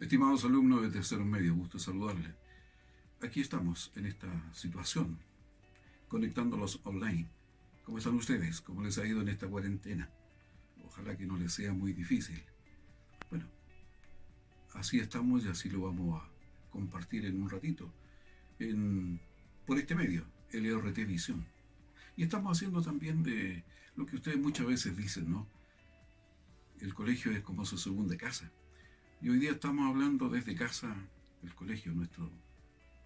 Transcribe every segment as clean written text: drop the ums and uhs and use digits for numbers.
Estimados alumnos de tercero medio, gusto saludarles. Aquí estamos en esta situación, conectándolos online. ¿Cómo están ustedes? ¿Cómo les ha ido en esta cuarentena? Ojalá que no les sea muy difícil. Bueno, así estamos y así lo vamos a compartir en un ratito por este medio, LRT Visión. Y estamos haciendo también de lo que ustedes muchas veces dicen, ¿no? El colegio es como su segunda casa. Y hoy día estamos hablando desde casa, el colegio, nuestro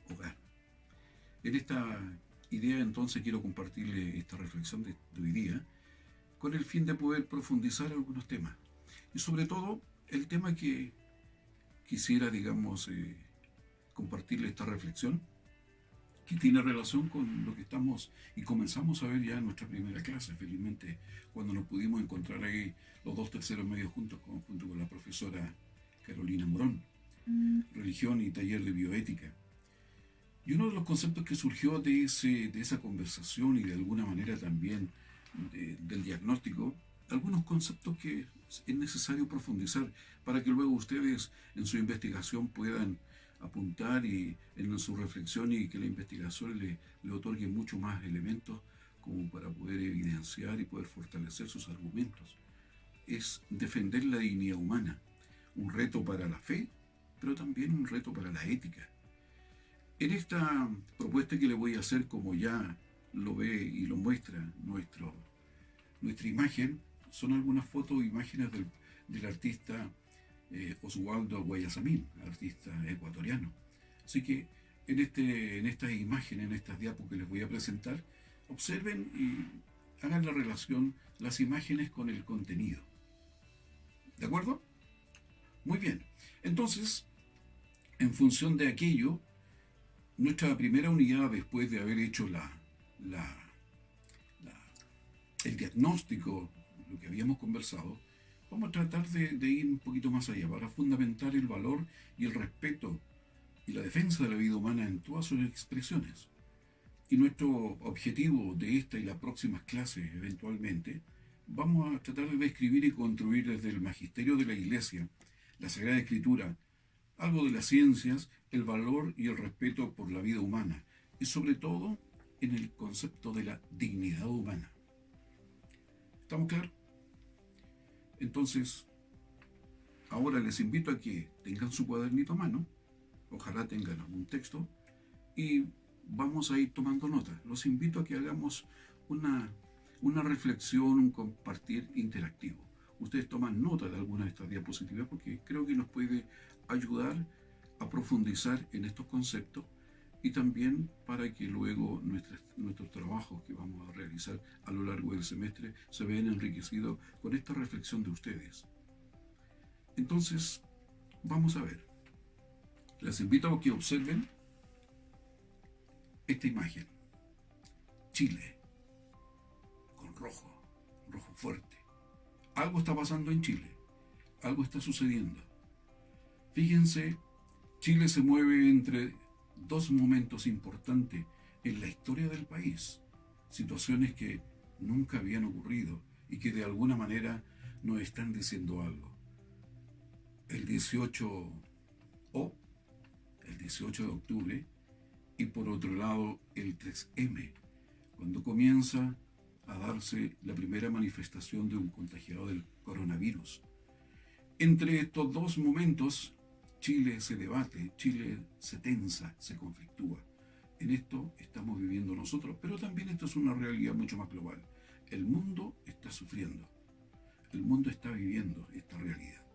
hogar. En esta idea entonces quiero compartirle esta reflexión de hoy día con el fin de poder profundizar algunos temas. Y sobre todo el tema que quisiera, digamos, compartirle esta reflexión, que tiene relación con lo que estamos y comenzamos a ver ya en nuestra primera clase, felizmente, cuando nos pudimos encontrar ahí los dos terceros medios junto con la profesora Carolina Morón, religión y taller de bioética. Y uno de los conceptos que surgió de esa conversación y de alguna manera también del diagnóstico, algunos conceptos que es necesario profundizar para que luego ustedes en su investigación puedan apuntar y en su reflexión y que la investigación le otorgue mucho más elementos como para poder evidenciar y poder fortalecer sus argumentos. Es defender la dignidad humana, un reto para la fe, pero también un reto para la ética. En esta propuesta que le voy a hacer, como ya lo ve y lo muestra nuestra imagen, son algunas fotos o imágenes del artista Oswaldo Guayasamín, artista ecuatoriano. Así que en estas imágenes, en estas diapos que les voy a presentar, observen y hagan la relación las imágenes con el contenido. ¿De acuerdo? Muy bien. Entonces, en función de aquello, nuestra primera unidad, después de haber hecho el diagnóstico, lo que habíamos conversado, vamos a tratar de ir un poquito más allá para fundamentar el valor y el respeto y la defensa de la vida humana en todas sus expresiones. Y nuestro objetivo de esta y las próximas clases, eventualmente, vamos a tratar de describir y construir desde el magisterio de la Iglesia, la Sagrada Escritura, algo de las ciencias, el valor y el respeto por la vida humana, y sobre todo en el concepto de la dignidad humana. ¿Estamos claros? Entonces, ahora les invito a que tengan su cuadernito a mano, ojalá tengan algún texto, y vamos a ir tomando notas. Los invito a que hagamos una reflexión, un compartir interactivo. Ustedes toman nota de alguna de estas diapositivas porque creo que nos puede ayudar a profundizar en estos conceptos y también para que luego nuestros trabajos que vamos a realizar a lo largo del semestre se vean enriquecidos con esta reflexión de ustedes. Entonces, vamos a ver. Les invito a que observen esta imagen. Chile, con rojo fuerte. Algo está pasando en Chile, algo está sucediendo. Fíjense, Chile se mueve entre dos momentos importantes en la historia del país, situaciones que nunca habían ocurrido y que de alguna manera nos están diciendo algo. El 18 de octubre y por otro lado el 3M, cuando comienza a darse la primera manifestación de un contagiado del coronavirus. Entre estos dos momentos, Chile se debate, Chile se tensa, se conflictúa. En esto estamos viviendo nosotros, pero también esto es una realidad mucho más global. El mundo está sufriendo, el mundo está viviendo esta realidad.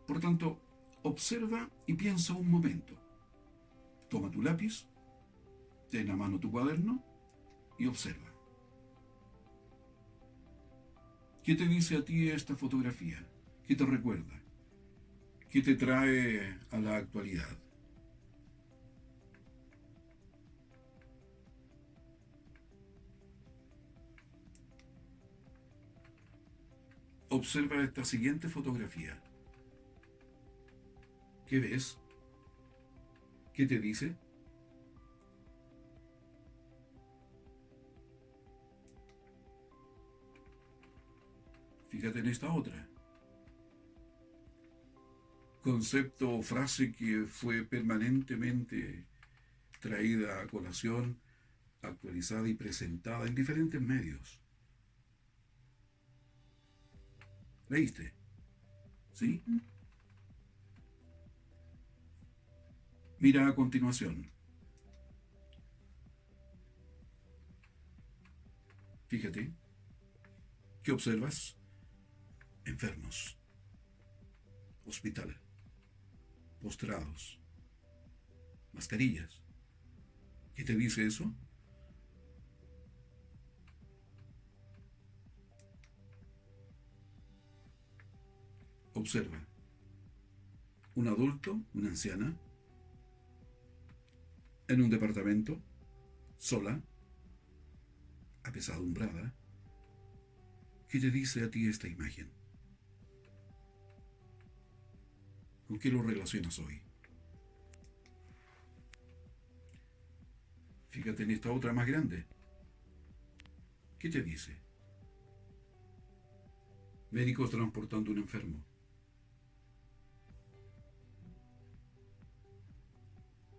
Por tanto, observa y piensa un momento. Toma tu lápiz, ten a mano tu cuaderno y observa. ¿Qué te dice a ti esta fotografía? ¿Qué te recuerda? ¿Qué te trae a la actualidad? Observa esta siguiente fotografía. ¿Qué ves? ¿Qué te dice? Fíjate en esta otra. concepto o frase que fue permanentemente traída a colación, actualizada y presentada en diferentes medios. ¿Leíste? ¿Sí? Mira a continuación. Fíjate. ¿Qué observas? Enfermos. Hospital. Postrados. Mascarillas. ¿Qué te dice eso? Observa. Un adulto, una anciana, en un departamento, sola, apesadumbrada. ¿Qué te dice a ti esta imagen? ¿Con qué lo relacionas hoy? Fíjate en esta otra más grande. ¿Qué te dice? Médicos transportando un enfermo.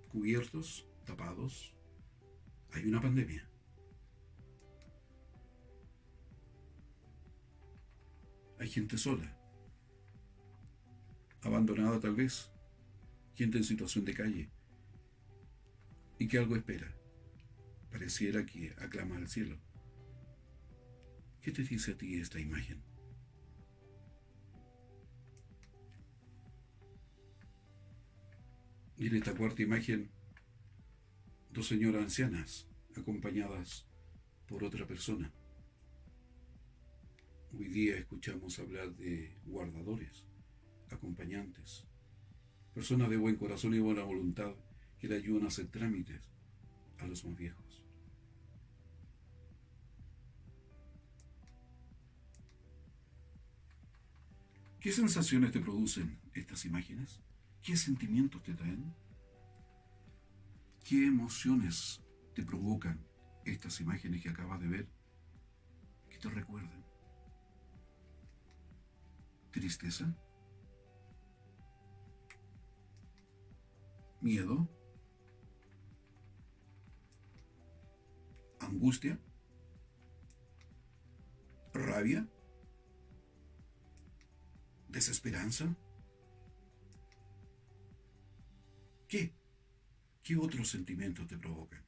Cubiertos, tapados. Hay una pandemia. Hay gente sola, abandonada tal vez, gente en situación de calle, y que algo espera. Pareciera que aclama al cielo. ¿Qué te dice a ti esta imagen? Y en esta cuarta imagen, dos señoras ancianas acompañadas por otra persona. Hoy día escuchamos hablar de guardadores, acompañantes, personas de buen corazón y buena voluntad que le ayudan a hacer trámites a los más viejos. ¿Qué sensaciones te producen estas imágenes? ¿Qué sentimientos te traen? ¿Qué emociones te provocan estas imágenes que acabas de ver? ¿Qué te recuerdan? ¿Tristeza? ¿Miedo? ¿Angustia? ¿Rabia? ¿Desesperanza? ¿Qué? ¿Qué otros sentimientos te provocan?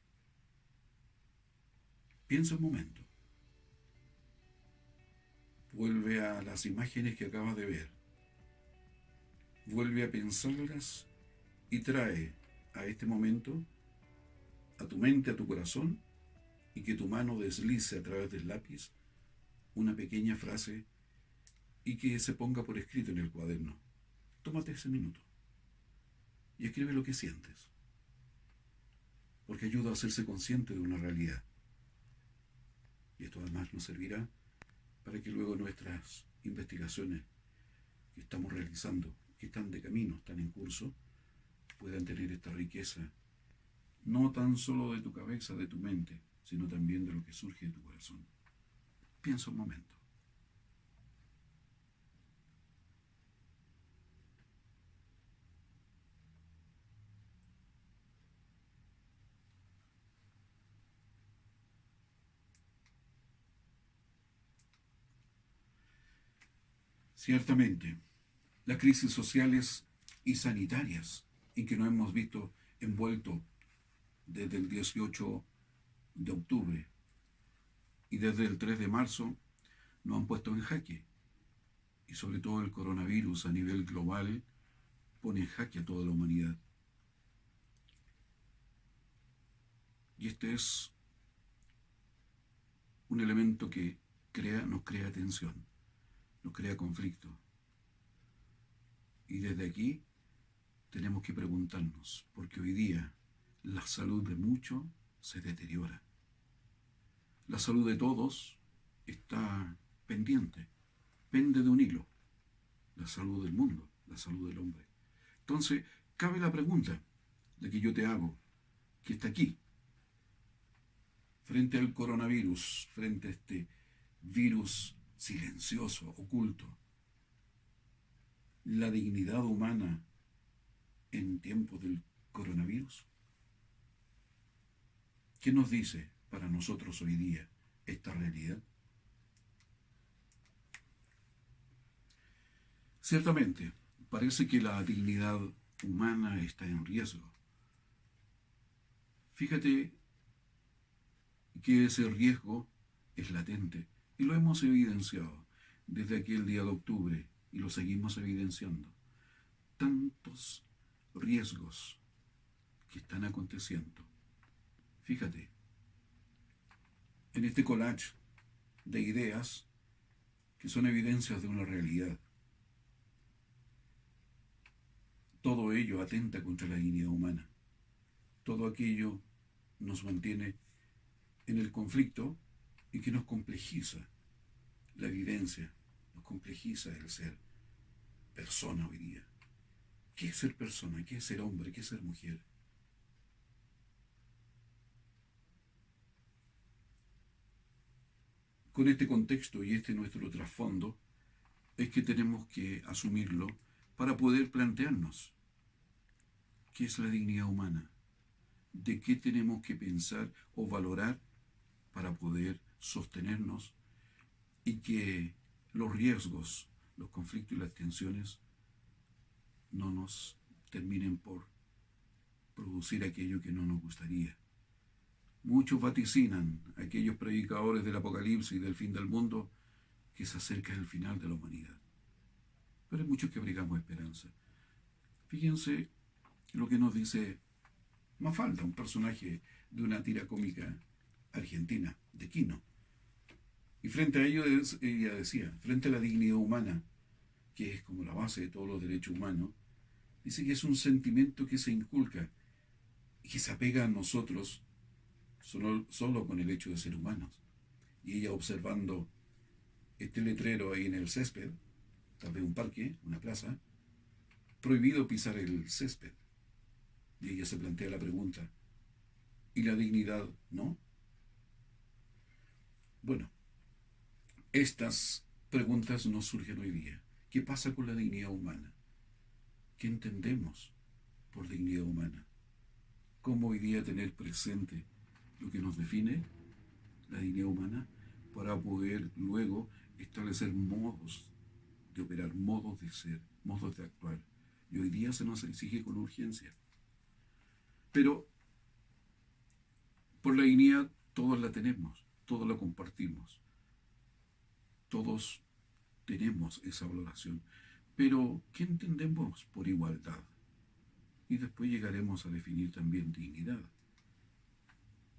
Piensa un momento. Vuelve a las imágenes que acabas de ver. Vuelve a pensarlas y trae a este momento, a tu mente, a tu corazón, y que tu mano deslice a través del lápiz una pequeña frase y que se ponga por escrito en el cuaderno. Tómate ese minuto y escribe lo que sientes, porque ayuda a hacerse consciente de una realidad. Y esto además nos servirá para que luego nuestras investigaciones que estamos realizando, que están de camino, están en curso, puedan tener esta riqueza, no tan solo de tu cabeza, de tu mente, sino también de lo que surge de tu corazón. Piensa un momento. Ciertamente, las crisis sociales y sanitarias en que nos hemos visto envueltos desde el 18 de octubre y desde el 3 de marzo nos han puesto en jaque. Y sobre todo el coronavirus a nivel global pone en jaque a toda la humanidad. Y este es un elemento que nos crea tensión, nos crea conflicto. Y desde aquí tenemos que preguntarnos, porque hoy día la salud de muchos se deteriora. La salud de todos está pendiente, pende de un hilo. La salud del mundo, la salud del hombre. Entonces, cabe la pregunta de que yo te hago, que está aquí, frente al coronavirus, frente a este virus silencioso, oculto. la dignidad humana en tiempos del coronavirus? ¿Qué nos dice para nosotros hoy día esta realidad? Ciertamente, parece que la dignidad humana está en riesgo. Fíjate que ese riesgo es latente y lo hemos evidenciado desde aquel día de octubre y lo seguimos evidenciando. Tantos riesgos que están aconteciendo. Fíjate, en este collage de ideas que son evidencias de una realidad, todo ello atenta contra la dignidad humana. Todo aquello nos mantiene en el conflicto y que nos complejiza la vivencia, nos complejiza el ser persona hoy día. ¿Qué es ser persona? ¿Qué es ser hombre? ¿Qué es ser mujer? Con este contexto y este nuestro trasfondo es que tenemos que asumirlo para poder plantearnos qué es la dignidad humana, de qué tenemos que pensar o valorar para poder sostenernos y que los riesgos, los conflictos y las tensiones no nos terminen por producir aquello que no nos gustaría. Muchos vaticinan, aquellos predicadores del Apocalipsis y del fin del mundo, que se acerca el final de la humanidad. Pero hay muchos que abrigamos esperanza. Fíjense lo que nos dice Mafalda, un personaje de una tira cómica argentina, de Quino. Y frente a ello ella decía, frente a la dignidad humana, que es como la base de todos los derechos humanos, dice que es un sentimiento que se inculca y que se apega a nosotros solo con el hecho de ser humanos. Y ella observando este letrero ahí en el césped, tal vez un parque, una plaza, prohibido pisar el césped. Y ella se plantea la pregunta, ¿y la dignidad no? Bueno, estas preguntas nos surgen hoy día. ¿Qué pasa con la dignidad humana? ¿Qué entendemos por dignidad humana? ¿Cómo hoy día tener presente lo que nos define, la dignidad humana, para poder luego establecer modos de operar, modos de ser, modos de actuar? Y hoy día se nos exige con urgencia. Pero por la dignidad todos la tenemos, todos la compartimos, todos tenemos esa valoración. Pero, ¿qué entendemos por igualdad? Y después llegaremos a definir también dignidad.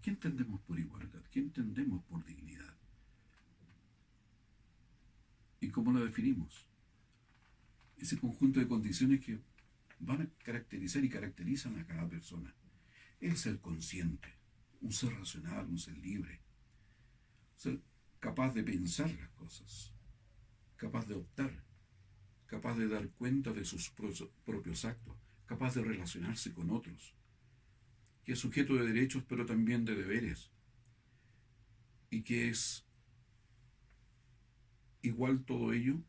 ¿Qué entendemos por igualdad? ¿Qué entendemos por dignidad? ¿Y cómo la definimos? Ese conjunto de condiciones que van a caracterizar y caracterizan a cada persona. El ser consciente, un ser racional, un ser libre, ser capaz de pensar las cosas, capaz de optar, capaz de dar cuenta de sus propios actos, capaz de relacionarse con otros, que es sujeto de derechos pero también de deberes, y que es igual todo ello,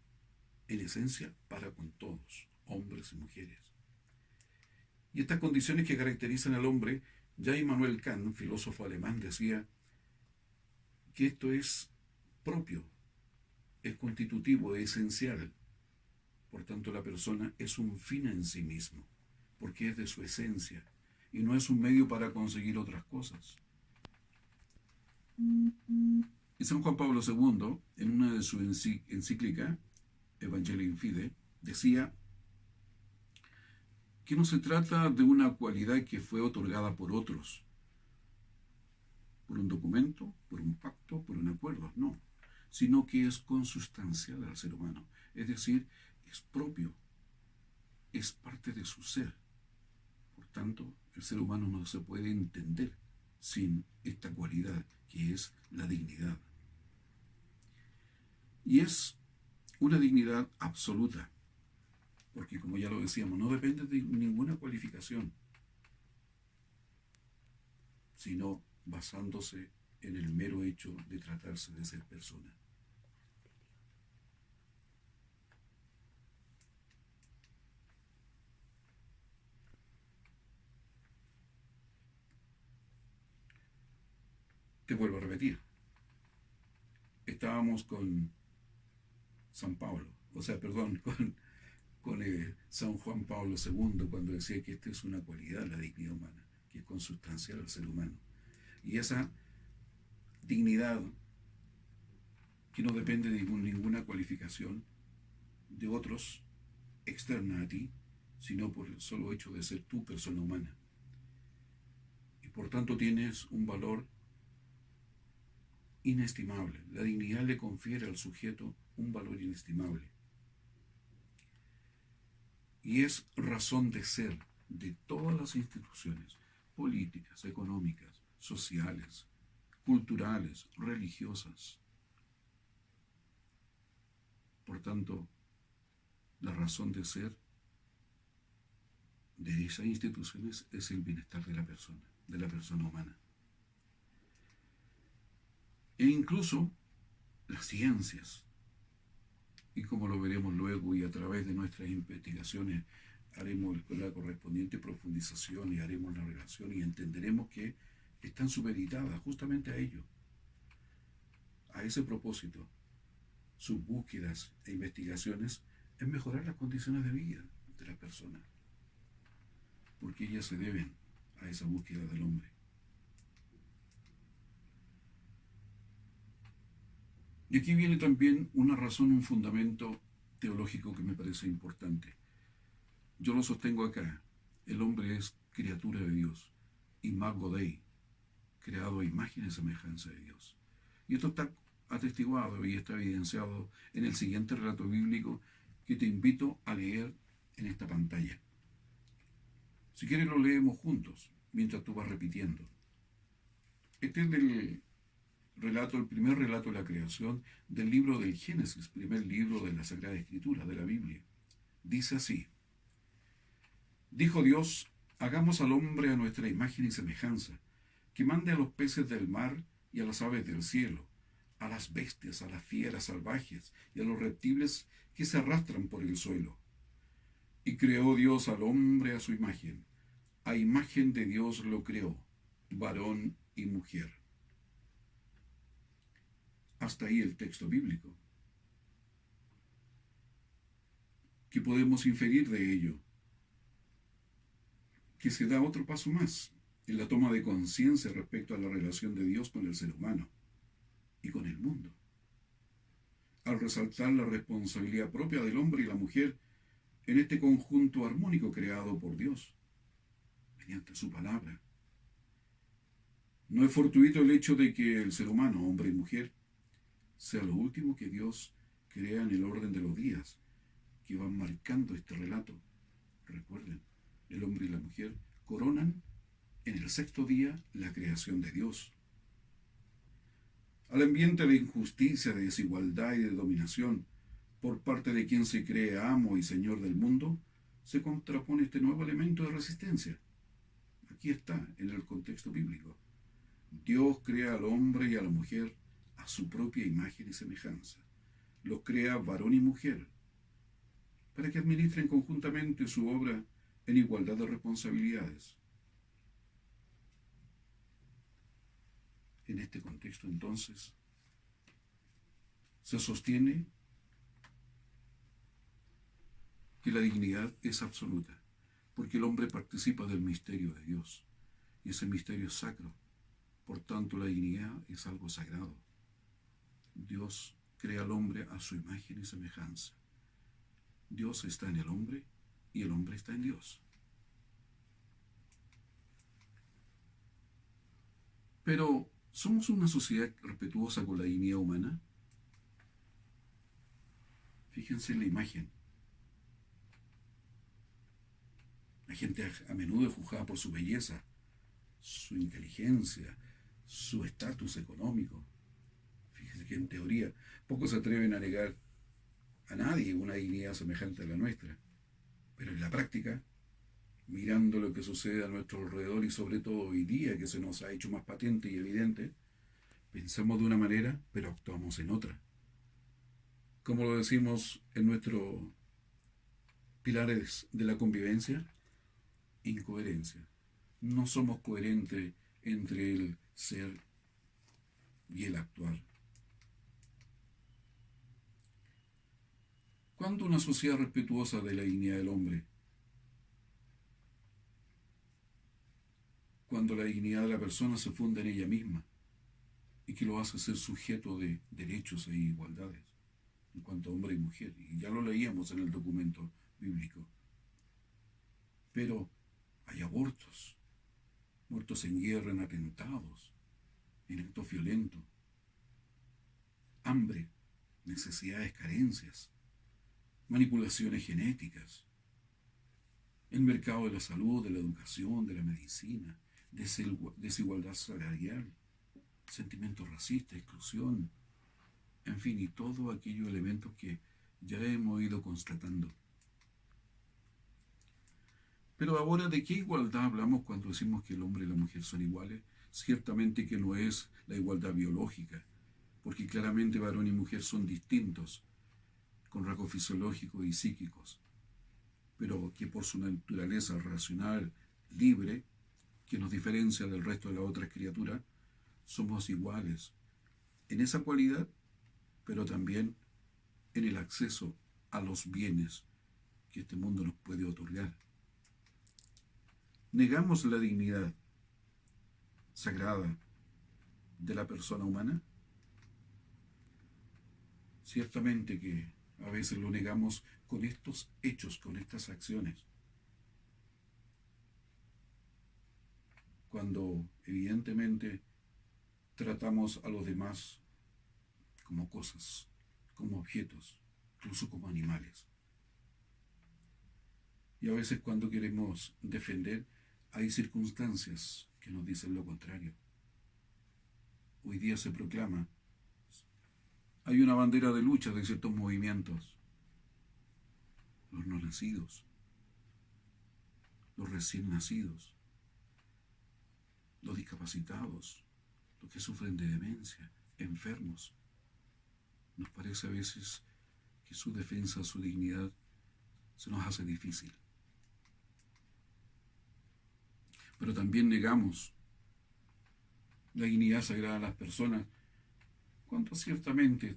en esencia, para con todos, hombres y mujeres. Y estas condiciones que caracterizan al hombre, ya Immanuel Kant, filósofo alemán, decía que esto es propio, es constitutivo, es esencial. Por tanto, la persona es un fin en sí mismo, porque es de su esencia, y no es un medio para conseguir otras cosas. Y San Juan Pablo II, en una de sus encíclicas, Evangelii Fide, decía que no se trata de una cualidad que fue otorgada por otros, por un documento, por un pacto, por un acuerdo, no, sino que es consustancial al ser humano, es decir, es propio, es parte de su ser. Por tanto, el ser humano no se puede entender sin esta cualidad que es la dignidad. Y es una dignidad absoluta, porque como ya lo decíamos, no depende de ninguna cualificación, sino basándose en el mero hecho de tratarse de ser persona. Te vuelvo a repetir, estábamos con San Pablo, o sea, perdón, con San Juan Pablo II cuando decía que esta es una cualidad, la dignidad humana, que es consustancial al ser humano. Y esa dignidad que no depende de ninguna cualificación de otros externa a ti, sino por el solo hecho de ser tú persona humana. Y por tanto tienes un valor inestimable. La dignidad le confiere al sujeto un valor inestimable. Y es razón de ser de todas las instituciones políticas, económicas, sociales, culturales, religiosas. Por tanto, la razón de ser de esas instituciones es el bienestar de la persona humana. E incluso las ciencias, y como lo veremos luego y a través de nuestras investigaciones haremos la correspondiente profundización y haremos la relación y entenderemos que están supeditadas justamente a ello, a ese propósito. Sus búsquedas e investigaciones es mejorar las condiciones de vida de las personas, porque ellas se deben a esa búsqueda del hombre. Y aquí viene también una razón, un fundamento teológico que me parece importante. Yo lo sostengo acá. El hombre es criatura de Dios, imago Dei, creado a imagen y semejanza de Dios. Y esto está atestiguado y está evidenciado en el siguiente relato bíblico que te invito a leer en esta pantalla. Si quieres lo leemos juntos, mientras tú vas repitiendo. Este es el primer relato de la creación del libro del Génesis, primer libro de la Sagrada Escritura, de la Biblia. Dice así: dijo Dios, hagamos al hombre a nuestra imagen y semejanza, que mande a los peces del mar y a las aves del cielo, a las bestias, a las fieras salvajes y a los reptiles que se arrastran por el suelo. Y creó Dios al hombre a su imagen, a imagen de Dios lo creó, varón y mujer. Hasta ahí el texto bíblico. ¿Qué podemos inferir de ello? Que se da otro paso más en la toma de conciencia respecto a la relación de Dios con el ser humano y con el mundo, al resaltar la responsabilidad propia del hombre y la mujer en este conjunto armónico creado por Dios, mediante su palabra. No es fortuito el hecho de que el ser humano, hombre y mujer, sea lo último que Dios crea en el orden de los días que van marcando este relato. Recuerden, el hombre y la mujer coronan en el sexto día la creación de Dios. Al ambiente de injusticia, de desigualdad y de dominación por parte de quien se cree amo y señor del mundo, se contrapone este nuevo elemento de resistencia. Aquí está, en el contexto bíblico. Dios crea al hombre y a la mujer a su propia imagen y semejanza. Los crea varón y mujer, para que administren conjuntamente su obra en igualdad de responsabilidades. En este contexto, entonces, se sostiene que la dignidad es absoluta, porque el hombre participa del misterio de Dios, y ese misterio es sacro. Por tanto, la dignidad es algo sagrado. Dios crea al hombre a su imagen y semejanza. Dios está en el hombre y el hombre está en Dios. Pero, ¿somos una sociedad respetuosa con la dignidad humana? Fíjense en la imagen. La gente a menudo es juzgada por su belleza, su inteligencia, su estatus económico. Fíjense que en teoría pocos se atreven a negar a nadie una dignidad semejante a la nuestra. Pero en la práctica, mirando lo que sucede a nuestro alrededor y sobre todo hoy día que se nos ha hecho más patente y evidente, pensamos de una manera, pero actuamos en otra. Como lo decimos en nuestros pilares de la convivencia, incoherencia. No somos coherentes entre el ser y el actuar. ¿Cuándo una sociedad respetuosa de la dignidad del hombre? Cuando la dignidad de la persona se funda en ella misma y que lo hace ser sujeto de derechos e igualdades en cuanto a hombre y mujer. Y ya lo leíamos en el documento bíblico. Pero hay abortos, muertos en guerra, en atentados, en actos violentos, hambre, necesidades, carencias, manipulaciones genéticas, el mercado de la salud, de la educación, de la medicina, desigualdad salarial, sentimientos racistas, exclusión, en fin, y todos aquellos elementos que ya hemos ido constatando. Pero ahora, ¿de qué igualdad hablamos cuando decimos que el hombre y la mujer son iguales? Ciertamente que no es la igualdad biológica, porque claramente varón y mujer son distintos, con rasgos fisiológicos y psíquicos, pero que por su naturaleza racional, libre, que nos diferencia del resto de las otras criaturas, somos iguales en esa cualidad, pero también en el acceso a los bienes que este mundo nos puede otorgar. ¿Negamos la dignidad sagrada de la persona humana? Ciertamente que a veces lo negamos con estos hechos, con estas acciones. Cuando evidentemente tratamos a los demás como cosas, como objetos, incluso como animales. Y a veces cuando queremos defender, hay circunstancias que nos dicen lo contrario. Hoy día se proclama, hay una bandera de lucha de ciertos movimientos, los no nacidos, los recién nacidos, los discapacitados, los que sufren de demencia, enfermos. Nos parece a veces que su defensa, su dignidad, se nos hace difícil. Pero también negamos la dignidad sagrada de las personas cuando ciertamente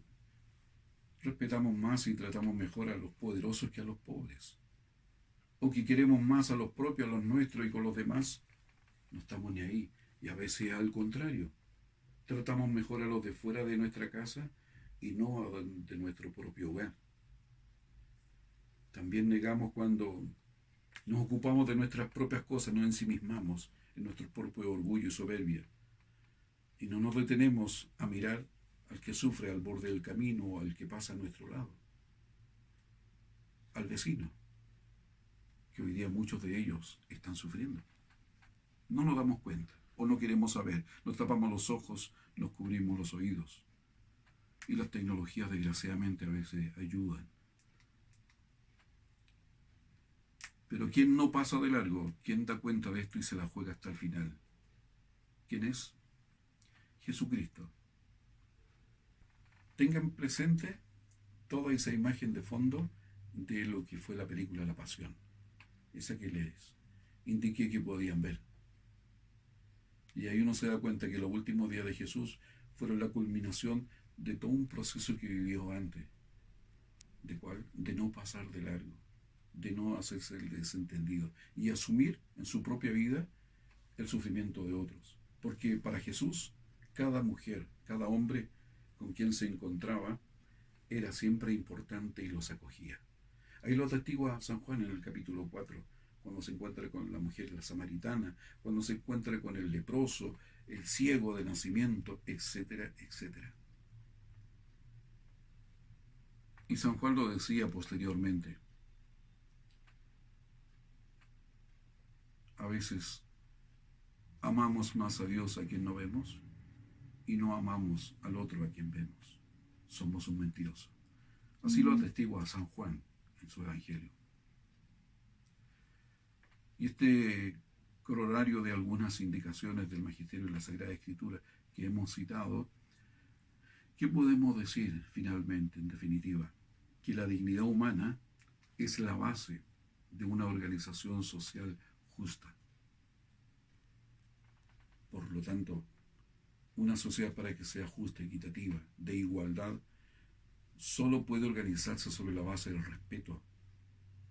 respetamos más y tratamos mejor a los poderosos que a los pobres, o que queremos más a los propios, a los nuestros, y con los demás no estamos ni ahí. Y a veces al contrario, tratamos mejor a los de fuera de nuestra casa y no a de nuestro propio hogar. También negamos cuando nos ocupamos de nuestras propias cosas, nos ensimismamos en nuestro propio orgullo y soberbia, y no nos detenemos a mirar al que sufre al borde del camino o al que pasa a nuestro lado, al vecino, que hoy día muchos de ellos están sufriendo. No nos damos cuenta o no queremos saber, nos tapamos los ojos, nos cubrimos los oídos, y las tecnologías desgraciadamente a veces ayudan. Pero ¿quién no pasa de largo? ¿Quién da cuenta de esto y se la juega hasta el final? ¿Quién es? Jesucristo. Tengan presente toda esa imagen de fondo de lo que fue la película La Pasión. Esa que les indiqué que podían ver. Y ahí uno se da cuenta que los últimos días de Jesús fueron la culminación de todo un proceso que vivió antes. ¿De cuál? De no pasar de largo, de no hacerse el desentendido y asumir en su propia vida el sufrimiento de otros. Porque para Jesús, cada mujer, cada hombre con quien se encontraba era siempre importante y los acogía. Ahí lo atestigua San Juan en el capítulo 4, cuando se encuentra con la mujer la samaritana, cuando se encuentra con el leproso, el ciego de nacimiento, etcétera, etcétera. Y San Juan lo decía posteriormente. A veces amamos más a Dios a quien no vemos y no amamos al otro a quien vemos. Somos un mentiroso. Así lo atestigua San Juan en su Evangelio. Y este corolario de algunas indicaciones del Magisterio de la Sagrada Escritura que hemos citado, ¿qué podemos decir finalmente, en definitiva? Que la dignidad humana es la base de una organización social justa. Por lo tanto, Una sociedad, para que sea justa, equitativa, de igualdad, solo puede organizarse sobre la base del respeto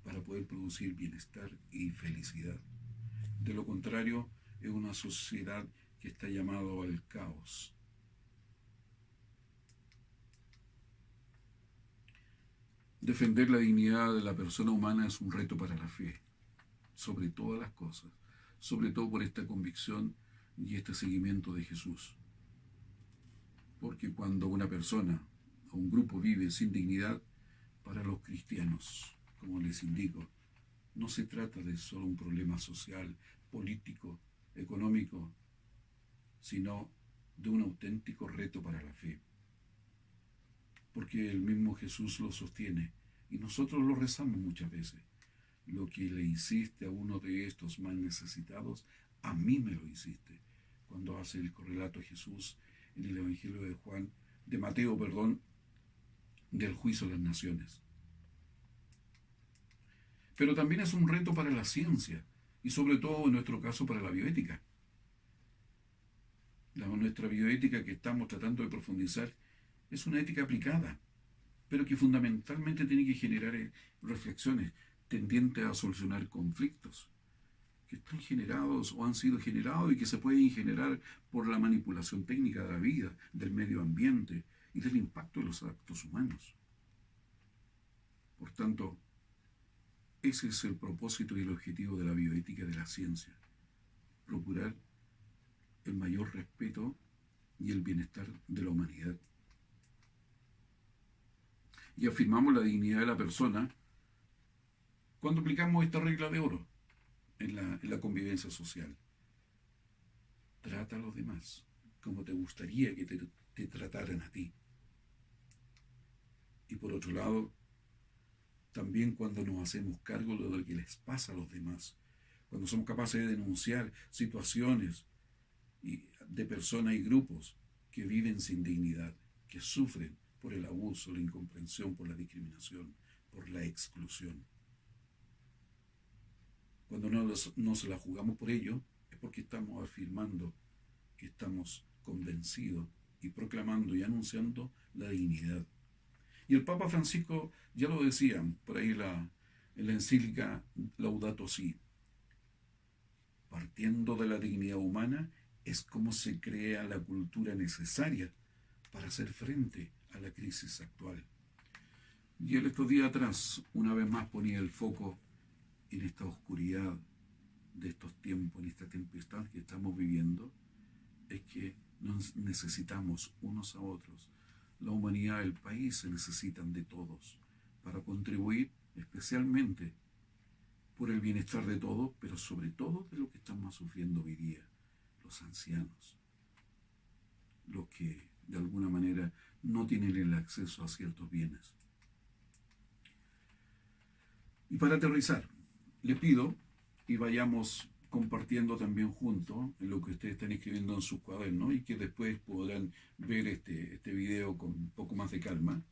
para poder producir bienestar y felicidad. De lo contrario, es una sociedad que está llamada al caos. Defender la dignidad de la persona humana es un reto para la fe, sobre todas las cosas, sobre todo por esta convicción y este seguimiento de Jesús. Porque cuando una persona o un grupo vive sin dignidad, para los cristianos, como les indico, no se trata de solo un problema social, político, económico, sino de un auténtico reto para la fe. Porque el mismo Jesús lo sostiene y nosotros lo rezamos muchas veces. Lo que le hiciste a uno de estos más necesitados, a mí me lo hiciste. Cuando hace el correlato a Jesús en el Evangelio de Juan, de Mateo, perdón, del juicio de las naciones. Pero también es un reto para la ciencia y sobre todo en nuestro caso para la bioética. Nuestra bioética que estamos tratando de profundizar es una ética aplicada, pero que fundamentalmente tiene que generar reflexiones tendientes a solucionar conflictos que están generados o han sido generados y que se pueden generar por la manipulación técnica de la vida, del medio ambiente y del impacto de los actos humanos. Por tanto, ese es el propósito y el objetivo de la bioética de la ciencia, procurar el mayor respeto y el bienestar de la humanidad. Y afirmamos la dignidad de la persona cuando aplicamos esta regla de oro en la convivencia social. Trata a los demás como te gustaría que te trataran a ti. Y por otro lado, también cuando nos hacemos cargo de lo que les pasa a los demás, cuando somos capaces de denunciar situaciones de personas y grupos que viven sin dignidad, que sufren por el abuso, la incomprensión, por la discriminación, por la exclusión. Cuando no se la jugamos por ello, es porque estamos afirmando que estamos convencidos y proclamando y anunciando la dignidad. Y el Papa Francisco ya lo decía por ahí en la encíclica Laudato Si. Partiendo de la dignidad humana es como se crea la cultura necesaria para hacer frente a la crisis actual. Y él estos días atrás, una vez más, ponía el foco en esta oscuridad de estos tiempos, en esta tempestad que estamos viviendo, es que nos necesitamos unos a otros. La humanidad, el país se necesitan de todos para contribuir especialmente por el bienestar de todos, pero sobre todo de lo que estamos sufriendo hoy día, los ancianos, los que de alguna manera no tienen el acceso a ciertos bienes. Y para aterrizar, le pido y vayamos compartiendo también juntos en lo que ustedes están escribiendo en sus cuadernos y que después podrán ver este video con un poco más de calma.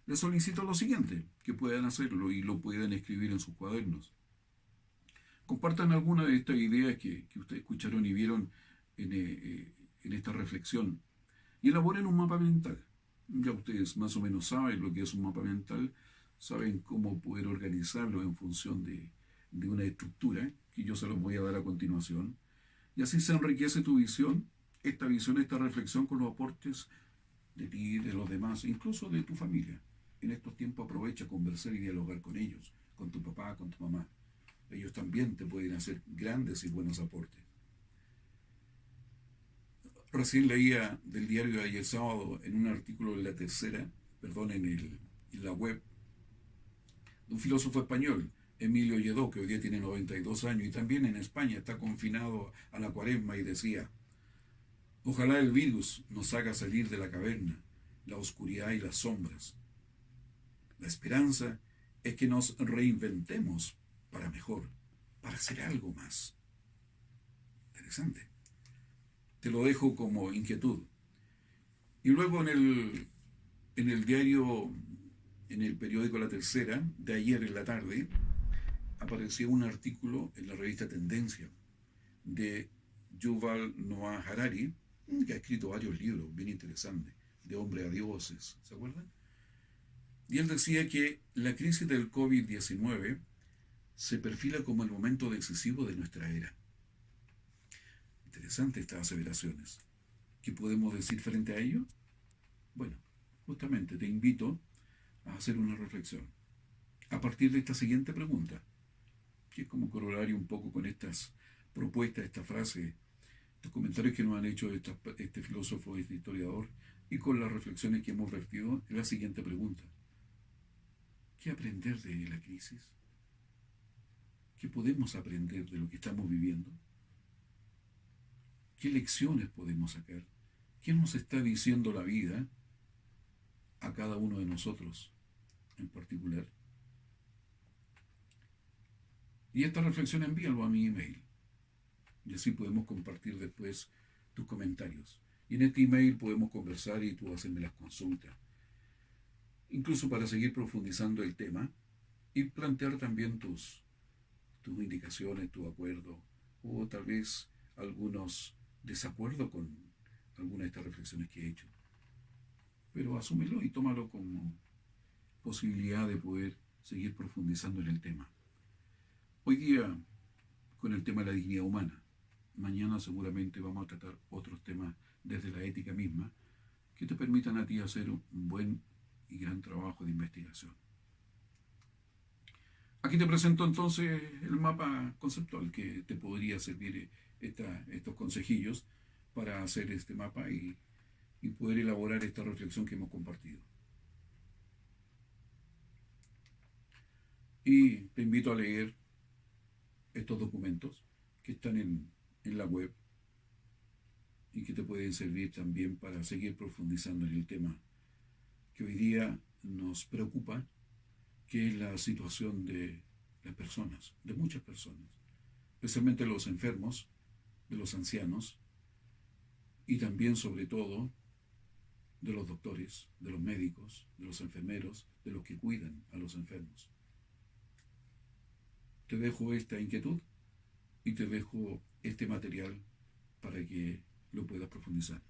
Les solicito lo siguiente, que puedan hacerlo y lo puedan escribir en sus cuadernos. Compartan alguna de estas ideas que ustedes escucharon y vieron en esta reflexión y elaboren un mapa mental. Ya ustedes más o menos saben lo que es un mapa mental, saben cómo poder organizarlo en función de una estructura que yo se los voy a dar a continuación. Y así se enriquece tu visión, esta reflexión con los aportes de ti, de los demás, incluso de tu familia. En estos tiempos aprovecha a conversar y dialogar con ellos, con tu papá, con tu mamá. Ellos también te pueden hacer grandes y buenos aportes. Recién leía del diario de ayer sábado en un artículo de La Tercera, en la web, de un filósofo español, Emilio Lledó, que hoy día tiene 92 años y también en España está confinado a la cuaresma, y decía: ojalá el virus nos haga salir de la caverna, la oscuridad y las sombras. La esperanza es que nos reinventemos para mejor, para hacer algo más. Interesante. Te lo dejo como inquietud. Y luego en el diario, en el periódico La Tercera, de ayer en la tarde, apareció un artículo en la revista Tendencia de Yuval Noah Harari, que ha escrito varios libros bien interesantes, de hombre a dioses, ¿se acuerdan? Y él decía que la crisis del COVID-19 se perfila como el momento decisivo de nuestra era. Interesante estas aseveraciones. ¿Qué podemos decir frente a ello? Bueno, justamente te invito a hacer una reflexión a partir de esta siguiente pregunta, que es como corolario un poco con estas propuestas, esta frase, estos comentarios que nos han hecho este filósofo, este historiador, y con las reflexiones que hemos vertido en la siguiente pregunta. ¿Qué aprender de la crisis? ¿Qué podemos aprender de lo que estamos viviendo? ¿Qué lecciones podemos sacar? ¿Qué nos está diciendo la vida a cada uno de nosotros en particular? Y esta reflexión envíalo a mi email. Y así podemos compartir después tus comentarios. Y en este email podemos conversar y tú hacerme las consultas. Incluso para seguir profundizando el tema y plantear también tus indicaciones, tu acuerdo o tal vez algunos desacuerdos con algunas de estas reflexiones que he hecho. Pero asúmelo y tómalo como posibilidad de poder seguir profundizando en el tema. Hoy día con el tema de la dignidad humana. Mañana seguramente vamos a tratar otros temas desde la ética misma que te permitan a ti hacer un buen y gran trabajo de investigación. Aquí te presento entonces el mapa conceptual que te podría servir estos consejillos para hacer este mapa y poder elaborar esta reflexión que hemos compartido. Y te invito a leer estos documentos que están en la web y que te pueden servir también para seguir profundizando en el tema que hoy día nos preocupa, que es la situación de las personas, de muchas personas, especialmente los enfermos, de los ancianos y también sobre todo de los doctores, de los médicos, de los enfermeros, de los que cuidan a los enfermos. Te dejo esta inquietud y te dejo este material para que lo puedas profundizar.